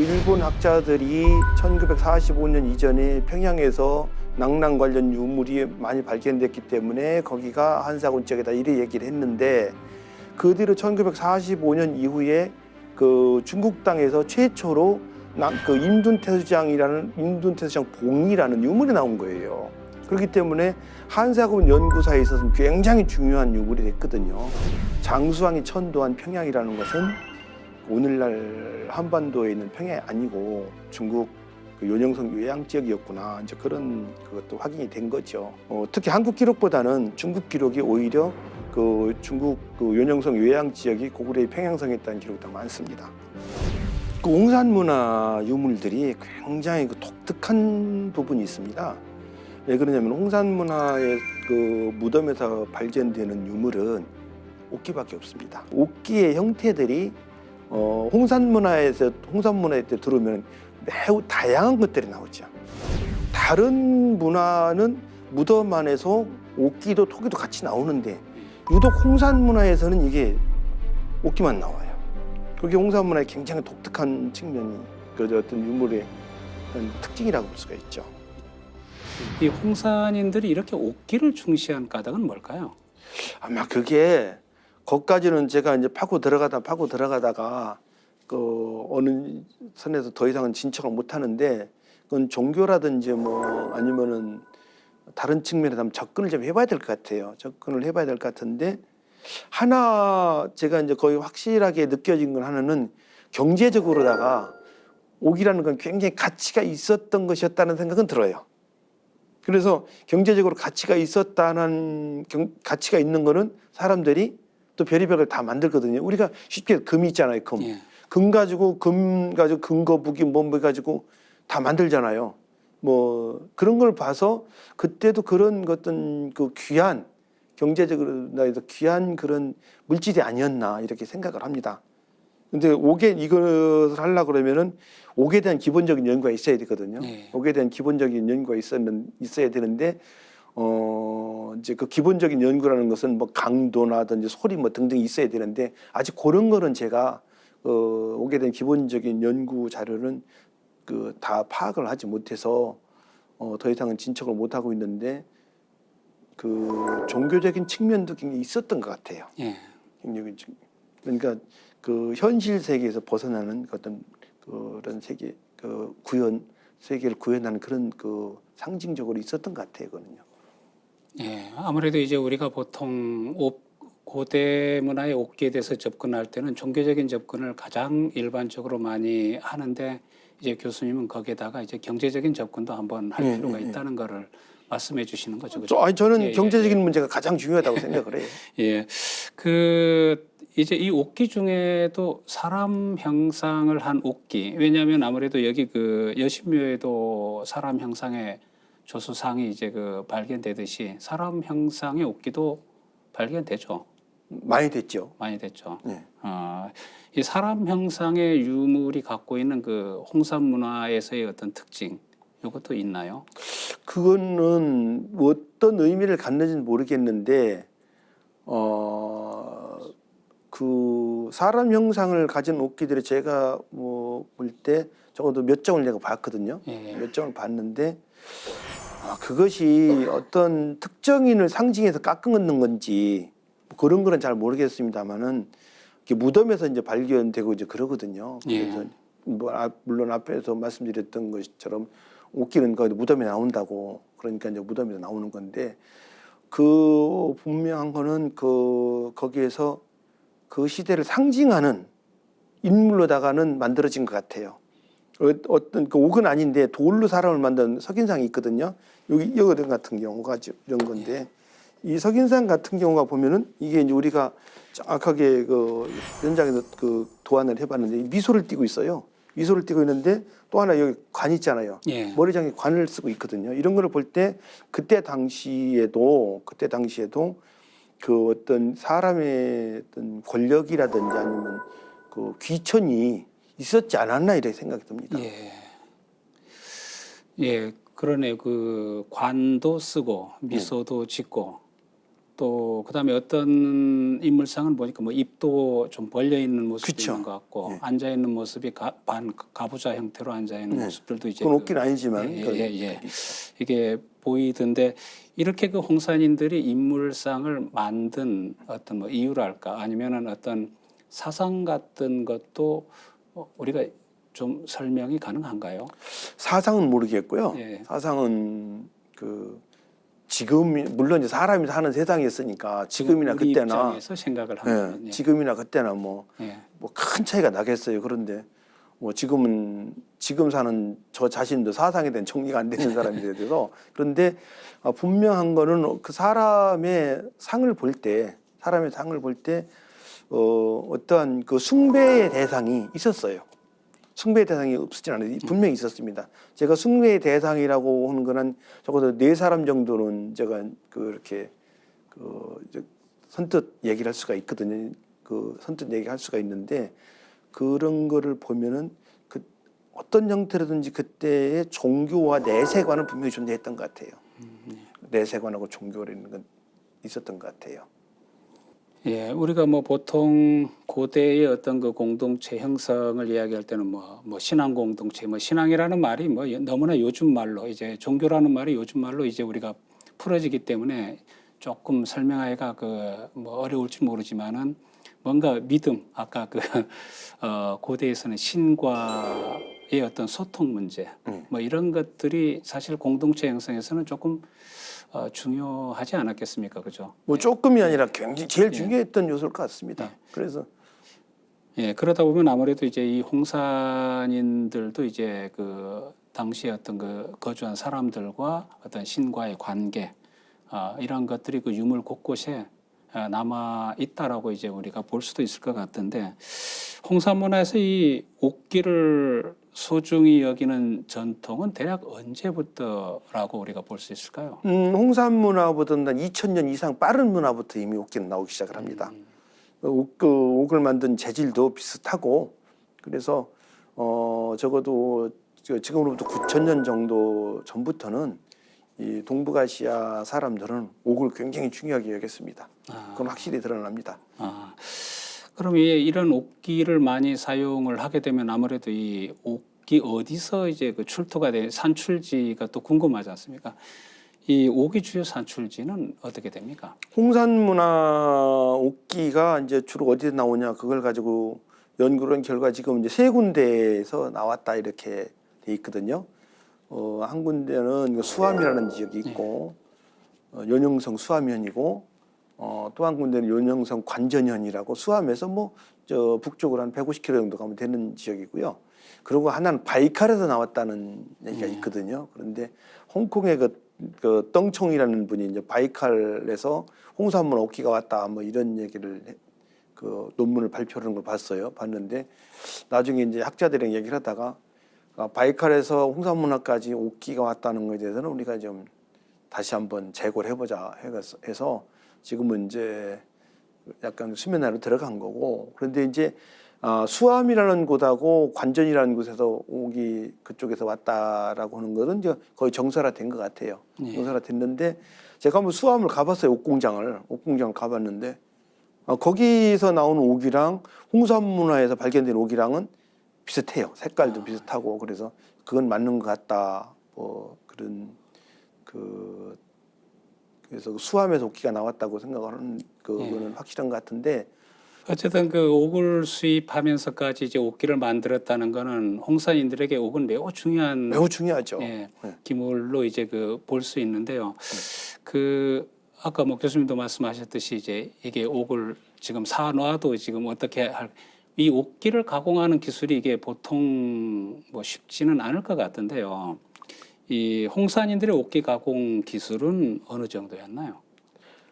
일본 학자들이 1945년 이전에 평양에서 낭랑 관련 유물이 많이 발견됐기 때문에 거기가 한사군 지역이다 이렇게 얘기를 했는데 그 뒤로 1945년 이후에 그 중국 땅에서 최초로 그 임둔태수장 봉이라는 유물이 나온 거예요. 그렇기 때문에 한사군 연구사에 있어서는 굉장히 중요한 유물이 됐거든요. 장수왕이 천도한 평양이라는 것은 오늘날 한반도에 있는 평양이 아니고 중국 그 요령성 요양 지역이었구나. 이제 그런 그것도 확인이 된 거죠. 특히 한국 기록보다는 중국 기록이 오히려 그 중국 그 요령성 요양 지역이 고구려의 평양성에 있다는 기록이 더 많습니다. 그 홍산문화 유물들이 굉장히 그 독특한 부분이 있습니다. 왜 그러냐면 홍산문화의 그 무덤에서 발견되는 유물은 옥기밖에 없습니다. 옥기의 형태들이 홍산문화에 들어오면 매우 다양한 것들이 나오죠. 다른 문화는 무덤 안에서 옥기도 토기도 같이 나오는데 유독 홍산문화에서는 이게 옥기만 나와요. 그게 홍산문화의 굉장히 독특한 측면이 그 어떤 유물의 어떤 특징이라고 볼 수가 있죠. 이 홍산인들이 이렇게 옥기를 중시한 까닭은 뭘까요? 아마 그게 거기까지는 제가 이제 파고 들어가다가 그 어느 선에서 더 이상은 진척을 못 하는데 그건 종교라든지 뭐 아니면은 다른 측면에서 한번 접근을 좀 해봐야 될 것 같아요. 접근을 해봐야 될 것 같은데 하나 제가 이제 거의 확실하게 느껴진 건 하나는 경제적으로다가 옥이라는 건 굉장히 가치가 있었던 것이었다는 생각은 들어요. 그래서 경제적으로 가치가 있는 거는 사람들이 또 별의별 걸 다 만들거든요. 우리가 쉽게 금 있잖아요. 금. 예. 금 가지고 근거 무기 뭐 가지고 다 만들잖아요. 뭐 그런 걸 봐서 그때도 그런 어떤 그 귀한 경제적으로 나에서 귀한 그런 물질이 아니었나 이렇게 생각을 합니다. 근데 옥에 이걸 하려고 그러면은 옥에 대한 기본적인 연구가 있어야 되거든요. 네. 옥에 대한 기본적인 연구가 있어야 되는데 이제 그 기본적인 연구라는 것은 뭐 강도나든지 소리 뭐 등등 있어야 되는데 아직 그런 거는 제가 옥에 대한 기본적인 연구 자료는 그 다 파악을 하지 못해서 더 이상은 진척을 못 하고 있는데 그 종교적인 측면도 굉장히 있었던 것 같아요. 예. 그러니까 그 현실 세계에서 벗어나는 어떤 그런 세계 그 세계를 구현하는 그런 그 상징적으로 있었던 것 같아요, 그거는요. 예. 아무래도 이제 우리가 보통 고대 문화의 옥기에 대해서 접근할 때는 종교적인 접근을 가장 일반적으로 많이 하는데 이제 교수님은 거기에다가 이제 경제적인 접근도 한번 할 필요가 있다는 거를 말씀해 주시는 거죠. 그렇죠? 아니 저는 예, 경제적인 예, 예. 문제가 가장 중요하다고 생각을 해요. 예. 이제 이 옥기 중에도 사람 형상을 한 옥기. 왜냐하면 아무래도 여기 그 여신묘에도 사람 형상의 조수상이 이제 그 발견되듯이 사람 형상의 옥기도 발견되죠. 많이 됐죠. 많이 됐죠. 네. 이 사람 형상의 유물이 갖고 있는 그 홍산 문화에서의 어떤 특징, 이것도 있나요? 그거는 어떤 의미를 갖는지는 모르겠는데 그 사람 형상을 가진 옥기들이 제가 뭐 볼 때 적어도 몇 점을 내가 봤거든요. 예. 몇 점을 봤는데 그것이 어떤 특정인을 상징해서 깎아놓는 건지 뭐 그런 거는 잘 모르겠습니다만은 무덤에서 이제 발견되고 이제 그러거든요. 그래서 예. 뭐 물론 앞에서 말씀드렸던 것처럼 옥기는 거의 무덤에 나온다고 그러니까 이제 무덤에서 나오는 건데 그 분명한 거는 거기에서 그 시대를 상징하는 인물로다가는 만들어진 것 같아요. 어떤 그 옥은 아닌데 돌로 사람을 만든 석인상이 있거든요. 여기 같은 경우가 이런 건데 이 석인상 같은 경우가 보면은 이게 이제 우리가 정확하게 그 현장에서 그 도안을 해봤는데 미소를 띠고 있어요. 미소를 띠고 있는데 또 하나 여기 관 있잖아요. 예. 머리장에 관을 쓰고 있거든요. 이런 거를 볼 때 그때 당시에도 그 어떤 사람의 어떤 권력이라든지 아니면 그 귀천이 있었지 않았나 이렇게 생각이 듭니다. 예. 예, 그러네. 그 관도 쓰고 미소도 짓고 또 그다음에 어떤 인물상은 보니까 뭐 입도 좀 벌려 있는 모습이 그쵸. 있는 것 같고 예. 앉아 있는 모습이 반 가부좌 형태로 앉아 있는 네. 모습들도 이제 그건 없긴 아니지만 예. 이게 보이던데 이렇게 그 홍산인들이 인물상을 만든 어떤 뭐 이유랄까 아니면은 어떤 사상 같은 것도 우리가 좀 설명이 가능한가요? 사상은 모르겠고요. 예. 사상은 그 지금 물론 이제 사람이 사는 세상이었으니까 지금이나 우리 그때나 입장에서 생각을 하면 예, 지금이나 그때나 뭐 예. 큰 차이가 나겠어요. 그런데 뭐 지금은 지금 사는 저 자신도 사상에 대한 정리가 안 되는 사람이 돼서 그런데 분명한 거는 그 사람의 상을 볼 때 어떠한 그 숭배의 대상이 있었어요. 숭배의 대상이 없었진 않아요. 분명히 있었습니다. 제가 숭배의 대상이라고 하는 거는 적어도 4사람 정도는 제가 그렇게 선뜻 얘기를 할 수가 있거든요. 선뜻 얘기할 수가 있는데 그런 거를 보면은 그 어떤 형태로든지 그때의 종교와 내세관은 분명히 존재했던 것 같아요. 내세관하고 종교라는 건 있었던 것 같아요. 예, 우리가 뭐 보통 고대의 어떤 그 공동체 형성을 이야기할 때는 뭐 신앙 공동체, 뭐 신앙이라는 말이 뭐 너무나 요즘 말로 이제 종교라는 말이 요즘 말로 이제 우리가 풀어지기 때문에 조금 설명하기가 그 뭐 어려울지 모르지만은 뭔가 믿음, 아까 그 고대에서는 신과의 어떤 소통 문제, 뭐 이런 것들이 사실 공동체 형성에서는 조금 중요하지 않았겠습니까, 그죠? 뭐 조금이 아니라 굉장히 제일 중요했던 요소일 것 같습니다. 그래서 예, 그러다 보면 아무래도 이제 이 홍산인들도 이제 그 당시에 어떤 그 거주한 사람들과 어떤 신과의 관계, 이런 것들이 그 유물 곳곳에 남아 있다라고 이제 우리가 볼 수도 있을 것 같은데 홍산 문화에서 이 옥기를 소중히 여기는 전통은 대략 언제부터라고 우리가 볼 수 있을까요? 홍산 문화보다는 한 2000년 이상 빠른 문화부터 이미 옥기는 나오기 시작을 합니다. 옥을 만든 재질도 비슷하고 그래서 적어도 지금으로부터 9,000년 정도 전부터는 이 동북아시아 사람들은 옥을 굉장히 중요하게 여겼습니다. 그건 확실히 드러납니다. 그럼 이런 옥기를 많이 사용을 하게 되면 아무래도 이 옥기 어디서 이제 그 출토가 된 산출지가 또 궁금하지 않습니까? 이 옥의 주요 산출지는 어떻게 됩니까? 홍산 문화 옥기가 이제 주로 어디에 나오냐 그걸 가지고 연구를 한 결과 지금 이제 3군데에서 나왔다 이렇게 돼 있거든요. 한 군데는 수암이라는 지역이 있고 연영성 수암현이고 또 한 군데는 연영성 관전현이라고 수암에서 뭐 저 북쪽으로 한 150km 정도 가면 되는 지역이고요. 그리고 하나는 바이칼에서 나왔다는 얘기가 있거든요. 그런데 홍콩의 그 떵총이라는 분이 이제 바이칼에서 홍산문 옥기가 왔다 뭐 이런 얘기를 그 논문을 발표하는 걸 봤는데 나중에 이제 학자들이랑 얘기를 하다가 바이칼에서 홍산문화까지 옥기가 왔다는 것에 대해서는 우리가 좀 다시 한번 재고를 해보자 해서 지금은 이제 약간 수면 아래로 들어간 거고 그런데 이제 수암이라는 곳하고 관전이라는 곳에서 옥이 그쪽에서 왔다라고 하는 것은 이제 거의 정설화된 것 같아요. 정설화됐는데 제가 한번 수암을 가봤어요. 옥공장을 가봤는데 거기서 나오는 옥이랑 홍산문화에서 발견된 옥이랑은 비슷해요. 색깔도 비슷하고 그래서 그건 맞는 것 같다. 뭐 그런 그래서 수암에서 옥기가 나왔다고 생각하는 그거는 확실한 것 같은데 어쨌든 그 옥을 수입하면서까지 이제 옥기를 만들었다는 거는 홍산인들에게 옥은 매우 중요하죠. 기물로 이제 그 볼 수 있는데요. 그 아까 뭐 교수님도 말씀하셨듯이 이제 이게 옥을 지금 사놔도 지금 어떻게 이 옥기를 가공하는 기술이 이게 보통 뭐 쉽지는 않을 것 같은데요. 이 홍산인들의 옥기 가공 기술은 어느 정도였나요?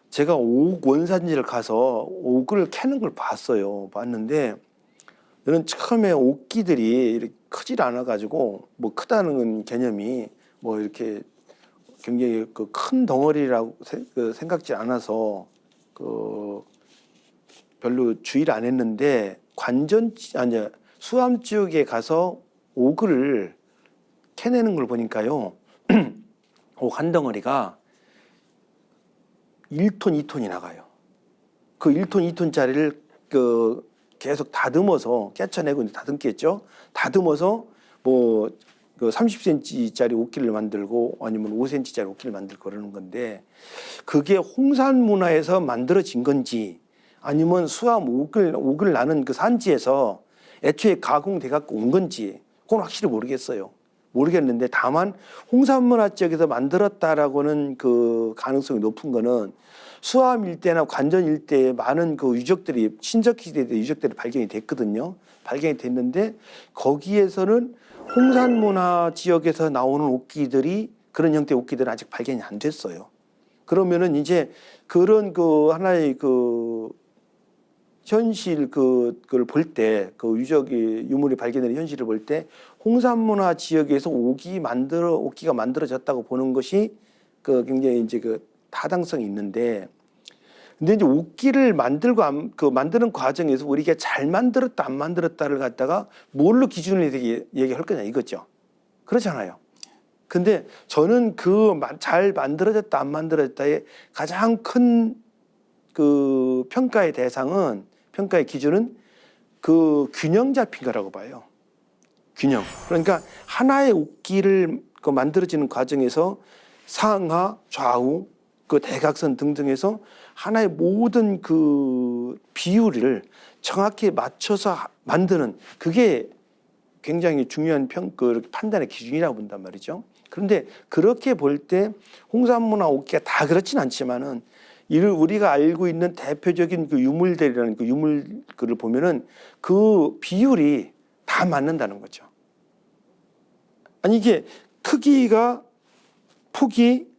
제가 옥 원산지를 가서 옥을 캐는 걸 봤는데 저는 처음에 옥기들이 이렇게 크질 않아 가지고 뭐 크다는 개념이 뭐 이렇게 굉장히 그 큰 덩어리라고 생각지 않아서 별로 주의를 안 했는데 수암 지역에 가서 옥을 캐내는 걸 보니까요. 옥 한 덩어리가 1톤, 2톤이 나가요. 그 1톤, 2톤짜리를 그 계속 다듬어서 깨쳐내고 이제 다듬겠죠. 다듬어서 뭐 그 30cm짜리 옥기를 만들고 아니면 5cm짜리 옥기를 만들고 그러는 건데 그게 홍산 문화에서 만들어진 건지 아니면 수암 옥을 나는 그 산지에서 애초에 가공돼 갖고 온 건지 그건 확실히 모르겠어요. 모르겠는데 다만 홍산 문화 지역에서 만들었다라고는 그 가능성이 높은 거는 수암 일대나 관전 일대에 많은 그 유적들이 신석 시대의 유적들이 발견이 됐거든요. 발견이 됐는데 거기에서는 홍산 문화 지역에서 나오는 옥기들이 그런 형태의 옥기들은 아직 발견이 안 됐어요. 그러면은 이제 그런 그 하나의 그 현실 그걸 볼 때 그 유물이 발견되는 현실을 볼 때 홍산 문화 지역에서 옥기가 만들어졌다고 보는 것이 그 굉장히 이제 그 타당성이 있는데 근데 이제 옥기를 만들고 그 만드는 과정에서 우리가 잘 만들었다 안 만들었다를 갖다가 뭘로 기준을 얘기할 거냐 이거죠. 그렇잖아요. 근데 저는 그 잘 만들어졌다 안 만들어졌다의 가장 큰 그 평가의 대상은 평가의 기준은 그 균형 잡힌 거라고 봐요. 균형. 그러니까 하나의 옥기를 그 만들어지는 과정에서 상하, 좌우, 그 대각선 등등에서 하나의 모든 그 비율을 정확히 맞춰서 만드는 그게 굉장히 중요한 그 판단의 기준이라고 본단 말이죠. 그런데 그렇게 볼 때 홍산문화 옥기가 다 그렇진 않지만은 우리가 알고 있는 대표적인 그 유물들이라는 그 유물들을 보면은 그 비율이 다 맞는다는 거죠. 아니 이게 크기가 폭이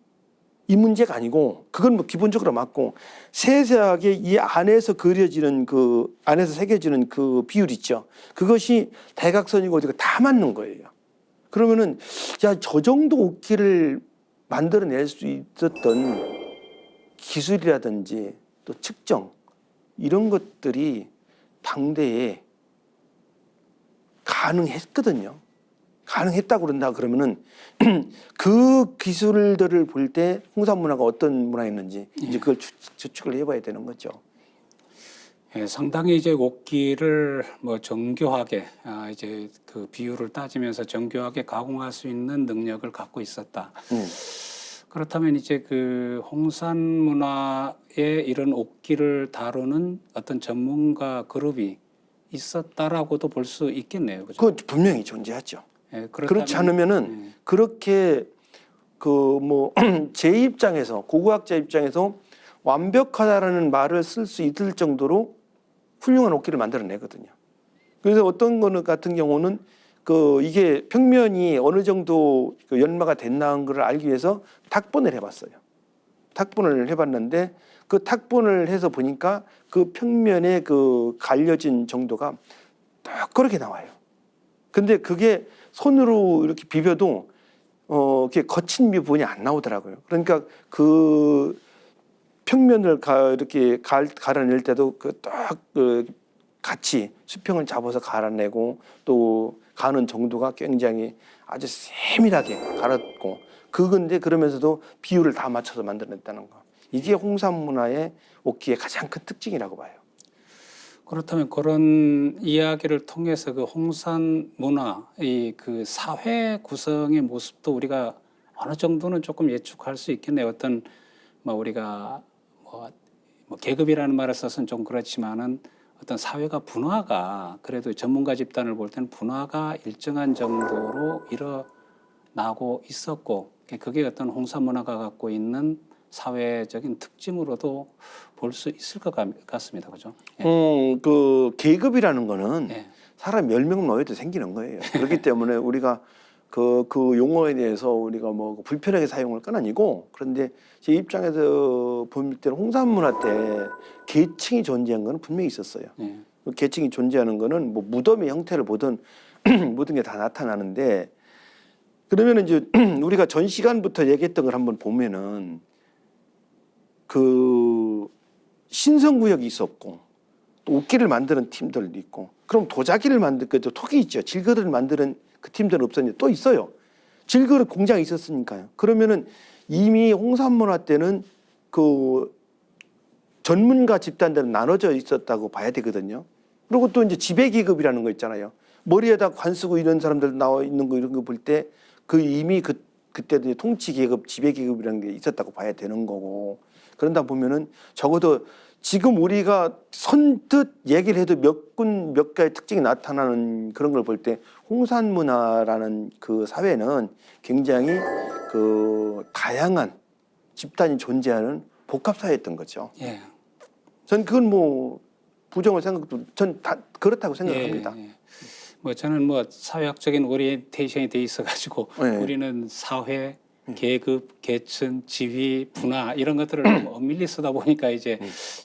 이 문제가 아니고 그건 뭐 기본적으로 맞고 세세하게 이 안에서 그려지는 그 안에서 새겨지는 그 비율 있죠. 그것이 대각선이고 어디가 다 맞는 거예요. 그러면은 야, 저 정도 옥기를 만들어낼 수 있었던 기술이라든지 또 측정 이런 것들이 당대에 가능했거든요. 가능했다고 그런다 그러면은 그 기술들을 볼 때 홍산 문화가 어떤 문화였는지 이제 그걸 추측을 해봐야 되는 거죠. 예, 상당히 이제 옥기를 뭐 정교하게 이제 그 비율을 따지면서 정교하게 가공할 수 있는 능력을 갖고 있었다. 그렇다면 이제 그 홍산 문화의 이런 옥기를 다루는 어떤 전문가 그룹이 있었다라고도 볼 수 있겠네요. 그죠? 그건 분명히 존재하죠. 예, 그렇지 않으면은 그렇게 그 뭐 제 입장에서 고고학자 입장에서 완벽하다라는 말을 쓸 수 있을 정도로 훌륭한 옥기를 만들어내거든요. 그래서 어떤 거는 같은 경우는 그 이게 평면이 어느 정도 그 연마가 됐나는 걸 알기 위해서 탁본을 해봤어요. 탁본을 해봤는데 그 탁본을 해서 보니까 그 평면에 그 갈려진 정도가 딱 그렇게 나와요. 근데 그게 손으로 이렇게 비벼도 이렇게 거친 부분이 안 나오더라고요. 그러니까 그 평면을 이렇게 갈아낼 때도 그 딱 그 같이 수평을 잡아서 갈아내고 또 가는 정도가 굉장히 아주 세밀하게 갈았고 그건데 그러면서도 비율을 다 맞춰서 만들어냈다는 거. 이게 홍산 문화의 옥기의 가장 큰 특징이라고 봐요. 그렇다면 그런 이야기를 통해서 그 홍산 문화의 그 사회 구성의 모습도 우리가 어느 정도는 조금 예측할 수 있겠네요. 어떤 뭐 우리가 뭐 계급이라는 말을 써서는 좀 그렇지만은 어떤 사회가 분화가 그래도 전문가 집단을 볼 때는 분화가 일정한 정도로 일어나고 있었고 그게 어떤 홍산 문화가 갖고 있는 사회적인 특징으로도 볼 수 있을 것 같습니다. 그죠? 예. 그 계급이라는 거는 예. 사람 10명 모여도 생기는 거예요. 그렇기 때문에 우리가 그 용어에 대해서 우리가 뭐 불편하게 사용할 건 아니고 그런데 제 입장에서 볼 때는 홍산 문화 때 계층이 존재한 건 분명히 있었어요. 예. 그 계층이 존재하는 거는 뭐 무덤의 형태를 보든 모든 게 다 나타나는데 그러면 이제 우리가 전 시간부터 얘기했던 걸 한번 보면은 그 신성구역이 있었고 또 옥기를 만드는 팀들도 있고 그럼 도자기를 그 톡이 있죠. 질거를 만드는 그 팀들은 없었는데 또 있어요. 질거를 공장이 있었으니까요. 그러면은 이미 홍산 문화 때는 그 전문가 집단들은 나눠져 있었다고 봐야 되거든요. 그리고 또 이제 지배계급이라는 거 있잖아요. 머리에다 관 쓰고 이런 사람들 나와 있는 거 이런 거 볼 때 그 이미 그때도 이제 통치계급, 지배계급이라는 게 있었다고 봐야 되는 거고, 그런다 보면은 적어도 지금 우리가 선뜻 얘기를 해도 몇 가지 특징이 나타나는 그런 걸 볼 때 홍산문화라는 그 사회는 굉장히 그 다양한 집단이 존재하는 복합사회였던 거죠. 예. 전 그건 뭐 부정을 생각도 전 다 그렇다고 생각합니다. 예. 뭐 저는 뭐 사회학적인 오리엔테이션이 돼 있어가지고 네. 우리는 사회, 계급, 계층, 지위, 분화 이런 것들을 너무 엄밀히 쓰다 보니까 이제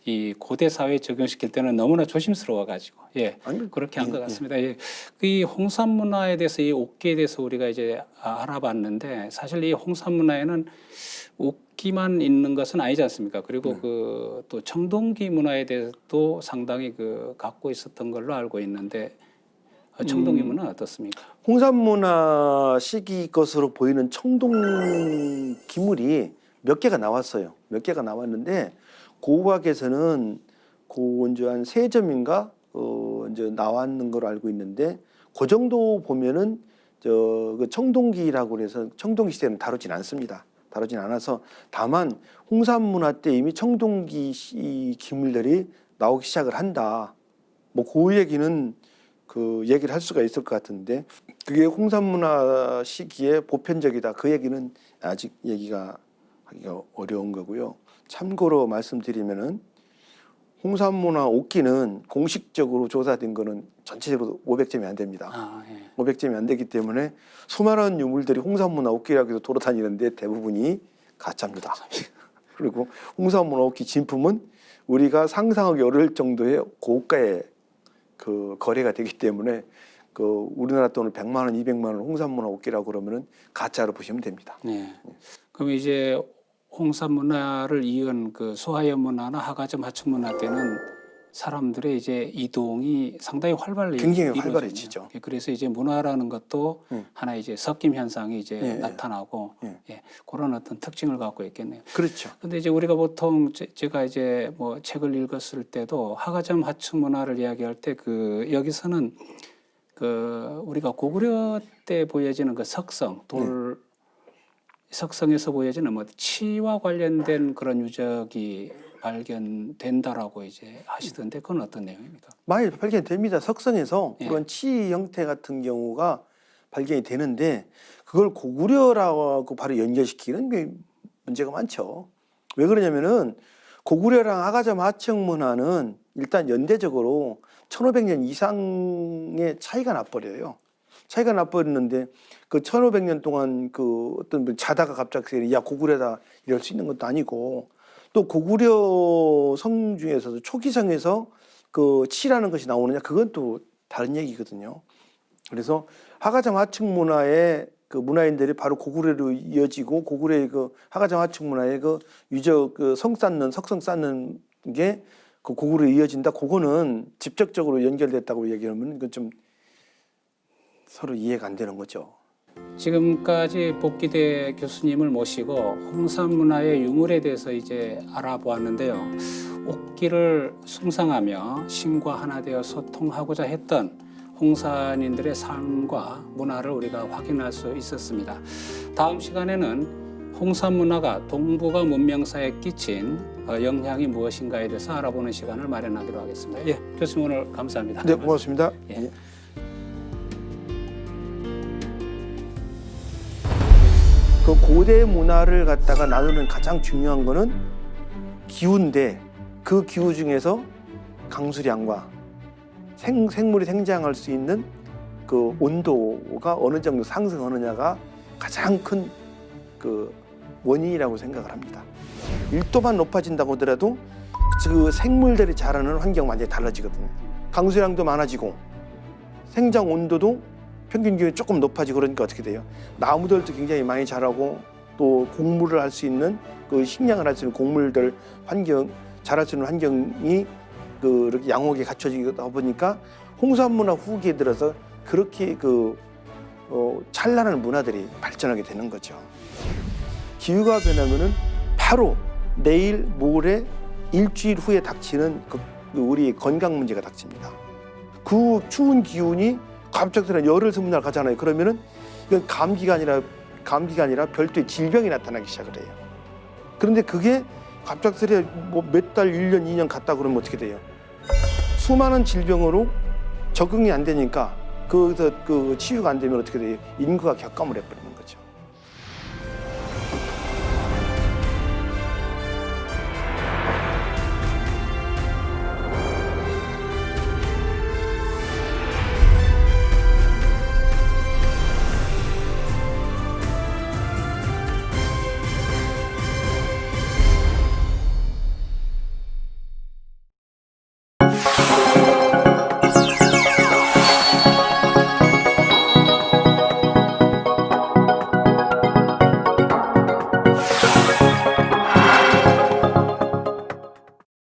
이 고대 사회에 적용시킬 때는 너무나 조심스러워가지고 아니, 그렇게 한 것 같습니다. 이 홍산 문화에 대해서 이 옥기에 대해서 우리가 이제 알아봤는데 사실 이 홍산 문화에는 옥기만 있는 것은 아니지 않습니까? 그리고 그 또 청동기 문화에 대해서도 상당히 그 갖고 있었던 걸로 알고 있는데 청동기 문화는 어떻습니까? 홍산문화 시기 것으로 보이는 청동 기물이 몇 개가 나왔어요. 몇 개가 나왔는데 고고학에서는 그 이제 한 3점인가 이제 나왔는 걸로 알고 있는데 그 정도 보면은 그 청동기라고 해서 청동기 시대는 다루진 않습니다. 다루진 않아서 다만 홍산문화 때 이미 청동기 기물들이 나오기 시작을 한다. 뭐 그 얘기는 그 얘기를 할 수가 있을 것 같은데 그게 홍산문화 시기에 보편적이다. 그 얘기는 아직 얘기가 하기가 어려운 거고요. 참고로 말씀드리면은 홍산문화 옥기는 공식적으로 조사된 거는 전체적으로 500점이 안 됩니다. 500점이 안 되기 때문에 수많은 유물들이 홍산문화 옥기라고 해서 돌아다니는데 대부분이 가짜입니다. 그리고 홍산문화 옥기 진품은 우리가 상상하기 어려울 정도의 고가의 그 거래가 되기 때문에 그 우리나라 돈을 100만 원, 200만 원 홍산문화 옥기라고 그러면은 가짜로 보시면 됩니다. 네. 그럼 이제 홍산 문화를 이은 그 소하연 문화나 하가점 하층 문화 때는 사람들의 이제 이동이 상당히 활발히 굉장히 이루어지네요. 활발해지죠. 그래서 이제 문화라는 것도 하나 이제 섞임 현상이 이제 예, 나타나고 예. 그런 어떤 특징을 갖고 있겠네요. 그렇죠. 근데 이제 우리가 보통 제가 이제 뭐 책을 읽었을 때도 하가점 하층 문화를 이야기할 때 그 여기서는 그 우리가 고구려 때 보여지는 그 석성 돌 석성에서 보여지는 뭐 치와 관련된 그런 유적이 발견된다라고 이제 하시던데 그건 어떤 내용입니까? 많이 발견됩니다. 석성에서 예. 그런 치 형태 같은 경우가 발견이 되는데 그걸 고구려라고 바로 연결시키는 게 문제가 많죠. 왜 그러냐면은 고구려랑 하가점 하층 문화는 일단 연대적으로 1500년 이상의 차이가 나버려요. 차이가 나버리는데 그 1500년 동안 그 어떤 분 자다가 갑자기 야 고구려다 이럴 수 있는 것도 아니고 또 고구려 성 중에서도 초기성에서 그 치라는 것이 나오느냐 그건 또 다른 얘기거든요. 그래서 하가점 하층 문화의 그 문화인들이 바로 고구려로 이어지고 고구려의 그 하가점 하층 문화의 그 유적 그 성 쌓는 석성 쌓는 게 그 고구려로 이어진다. 그거는 직접적으로 연결됐다고 얘기하면 이건 좀 서로 이해가 안 되는 거죠. 지금까지 복기대 교수님을 모시고 홍산 문화의 유물에 대해서 이제 알아보았는데요. 옥기를 숭상하며 신과 하나 되어 소통하고자 했던 홍산인들의 삶과 문화를 우리가 확인할 수 있었습니다. 다음 시간에는 홍산 문화가 동북아 문명사에 끼친 영향이 무엇인가에 대해서 알아보는 시간을 마련하기로 하겠습니다. 예, 교수님 오늘 감사합니다. 네, 고맙습니다. 예. 예. 그 고대 문화를 갖다가 나누는 가장 중요한 거는 기후인데 그 기후 중에서 강수량과 생물이 생장할 수 있는 그 온도가 어느 정도 상승하느냐가 가장 큰 그 원인이라고 생각을 합니다. 1도만 높아진다고 하더라도 그 생물들이 자라는 환경이 완전히 달라지거든요. 강수량도 많아지고 생장 온도도 평균 기온이 조금 높아지고 그러니까 어떻게 돼요? 나무들도 굉장히 많이 자라고 또 곡물을 할 수 있는 그 식량을 할 수 있는 곡물들 환경 자랄 수 있는 환경이 그렇게 양호하게 갖춰지다 보니까 홍산 문화 후기에 들어서 그렇게 찬란한 문화들이 발전하게 되는 거죠. 기후가 변하면은 바로 내일 모레 일주일 후에 닥치는 우리 건강 문제가 닥칩니다. 그 추운 기운이 갑자기 열흘 스무 날 가잖아요. 그러면은 이건 감기가 아니라 별도의 질병이 나타나기 시작을 해요. 그런데 그게 갑작스레 뭐 몇 달, 1년, 2년 갔다 그러면 어떻게 돼요? 수많은 질병으로 적응이 안 되니까 거기서 그 치유가 안 되면 어떻게 돼요? 인구가 격감을 해버립니다.